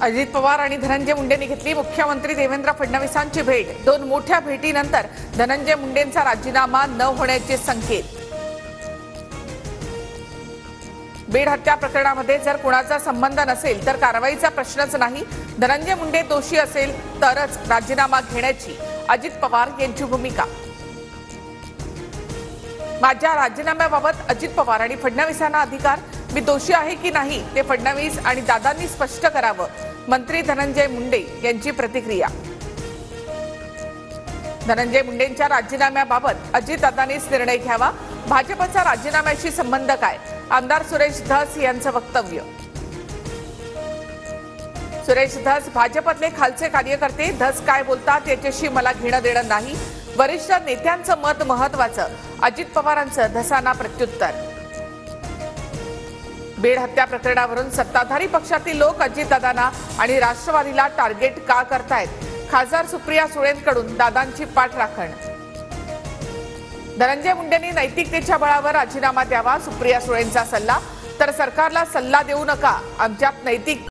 अजित पवार आणि धनंजय मुंडेंनी घेतली मुख्यमंत्री देवेंद्र फडणवीसांची भेट। दोन मोठ्या भेटीनंतर धनंजय मुंडेंचा राजीनामा न होण्याचे संकेत। बीड हत्या प्रकरणामध्ये जर कुणाचा संबंध नसेल तर कारवाईचा प्रश्नच नाही। धनंजय मुंडे दोषी असेल तरच राजीनामा घेण्याची अजित पवार यांची भूमिका। माझ्या राजीनाम्याबाबत अजित पवार आणि फडणवीसांना अधिकार, मी दोषी आहे की नाही ते फडणवीस आणि दादांनी स्पष्ट करावं। मंत्री धनंजय मुंडे यांची प्रतिक्रिया। धनंजय मुंडेंच्या राजीनाम्याबाबत अजितदादांनीच निर्णय घ्यावा। भाजपचा राजीनाम्याशी संबंध काय? आमदार सुरेश धस यांचं वक्तव्य। सुरेश धस भाजपतले खालचे कार्यकर्ते, धस काय बोलतात याच्याशी मला घेणं देणं नाही। वरिष्ठ नेत्यांचं मत महत्त्वाचं, अजित पवारांचं धसांना प्रत्युत्तर। बीड हत्या प्रकरणावरून सत्ताधारी पक्षातील लोक अजितदादांना आणि राष्ट्रवादीला टार्गेट का करतायत? खासदार सुप्रिया सुळेंकडून दादांची पाठराखण। धनंजय मुंडेंनी नैतिकतेच्या बळावर राजीनामा द्यावा, सुप्रिया सुळेंचा सल्ला। तर सरकारला सल्ला देऊ नका, आमच्यात नैतिक